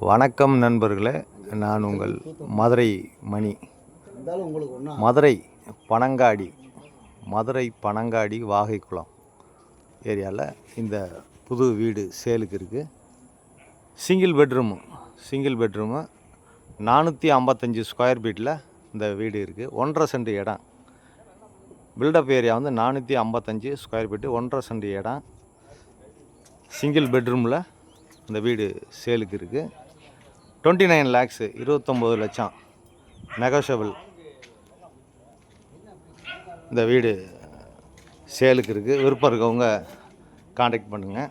வணக்கம் நண்பர்களே, நான் உங்கள் மதுரை மணி. மதுரை பனங்காடி வாகைக்குளம் ஏரியாவில் இந்த புது வீடு சேலுக்கு இருக்குது. சிங்கிள் பெட்ரூமு 455 ஸ்கொயர் ஃபீட்டில் இந்த வீடு இருக்குது. 1.5 சென்ட் இடம். பில்டப் ஏரியா வந்து 455 ஸ்கொயர் ஃபீட்டு, 1.5 சென்ட் இடம். சிங்கிள் பெட்ரூமில் இந்த வீடு சேலுக்கு இருக்குது. 29 lakhs, 29 லட்சம் நெகோஷியபிள். இந்த வீடு சேலுக்கு இருக்குது. விருப்பம் இருக்கவங்க காண்டாக்ட் பண்ணுங்கள்.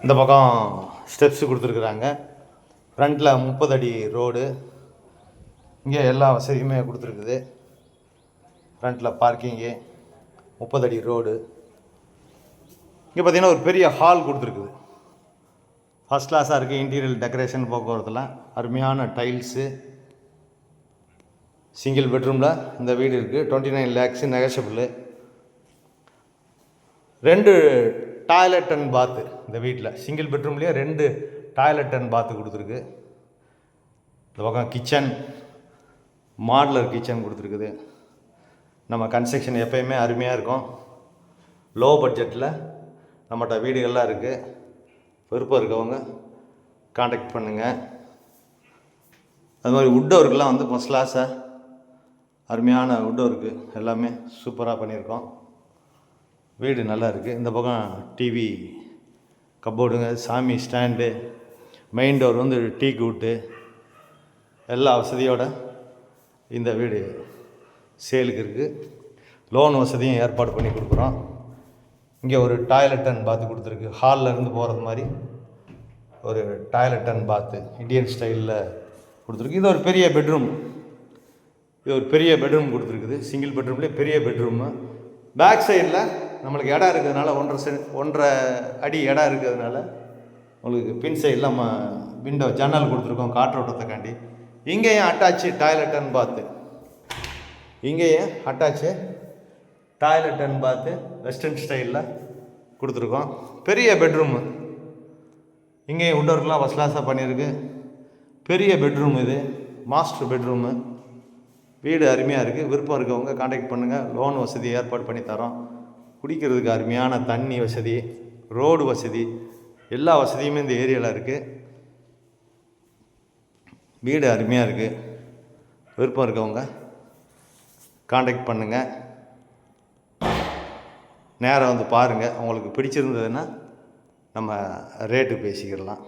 இந்த பக்கம் ஸ்டெப்ஸு கொடுத்துருக்குறாங்க. ஃப்ரண்ட்டில் 30 அடி ரோடு. இங்கே எல்லா வசதியுமே கொடுத்துருக்குது. ஃப்ரண்ட்டில் பார்க்கிங்கு, 30 அடி ரோடு. இங்கே பார்த்திங்கன்னா ஒரு பெரிய ஹால் கொடுத்துருக்குது. ஃபஸ்ட் கிளாஸாக இருக்குது. இன்டீரியர் டெக்கரேஷன் போக்குவரத்துலாம் அருமையான டைல்ஸு. சிங்கிள் பெட்ரூமில் இந்த வீடு இருக்குது. 29 lakhs நெகோஷியபிள். 2 டாய்லெட் அண்ட் பாத்து இந்த வீட்டில். சிங்கிள் பெட்ரூம்லேயே 2 டாய்லெட் அண்ட் பாத்து கொடுத்துருக்கு. இந்த பக்கம் கிச்சன், மாடுலர் கிச்சன் கொடுத்துருக்குது. நம்ம கன்ஸ்ட்ரக்ஷன் எப்போயுமே அருமையாக இருக்கும். லோ பட்ஜெட்டில் நம்மகிட்ட வீடுகள்லாம் இருக்குது. விருப்பம் இருக்கவங்க காண்டாக்ட் பண்ணுங்கள். அது மாதிரி வுட் ஒர்க்கெலாம் வந்து ஃபஸ்ட் கிளாஸாக அருமையான வுட் ஒர்க்கு எல்லாமே சூப்பராக பண்ணியிருக்கோம். வீடு நல்லா இருக்குது. இந்த பக்கம் டிவி கப்போர்டுங்க, சாமி ஸ்டாண்டு, மெயின் டோர் வந்து டீக் வுட்டு, எல்லா வசதியோட இந்த வீடு சேலுக்கு இருக்குது. லோன் வசதியும் ஏற்பாடு பண்ணி கொடுக்குறோம். இங்கே ஒரு டாய்லெட் அண்ட் பாத்து கொடுத்துருக்கு. ஹாலில் இருந்து போகிறது மாதிரி ஒரு டாய்லெட் அண்ட் பாத்து இந்தியன் ஸ்டைலில் கொடுத்துருக்கு. இது ஒரு பெரிய பெட்ரூம் கொடுத்துருக்குது. சிங்கிள் பெட்ரூம்லேயே பெரிய பெட்ரூமு. பேக் சைடில் நம்மளுக்கு இடம் இருக்கிறதுனால 1.5 அடி இடம் இருக்கிறதுனால உங்களுக்கு பின் சைடில் நம்ம விண்டோ ஜன்னல் கொடுத்துருக்கோம் காற்றோட்டத்துக்காண்டி. இங்கேயும் அட்டாச்சு டாய்லெட் அண்ட் பாத்து. டாய்லெட் அண்ட் பாத்து வெஸ்டர்ன் ஸ்டைலில் கொடுத்துருக்கோம். பெரிய பெட்ரூமு. இங்கேயும் வுட் ஒர்க்லாம் ஃபஸ்ட் கிளாஸாக பண்ணியிருக்கு. பெரிய பெட்ரூம். இது மாஸ்டர் பெட்ரூமு. வீடு அருமையாக இருக்குது. விருப்பம் இருக்கவங்க காண்டாக்ட் பண்ணுங்கள். லோன் வசதி ஏற்பாடு பண்ணி தரோம். குடிக்கிறதுக்கு அருமையான தண்ணி வசதி, ரோடு வசதி, எல்லா வசதியுமே இந்த ஏரியாவில் இருக்குது. வீடு அருமையாக இருக்குது. விருப்பம் இருக்கவங்க காண்டாக்ட் பண்ணுங்கள். நேராக வந்து பாருங்கள். உங்களுக்கு பிடிச்சிருந்ததுன்னா நம்ம ரேட்டு பேசிக்கிடலாம்.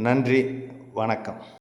நன்றி, வணக்கம்.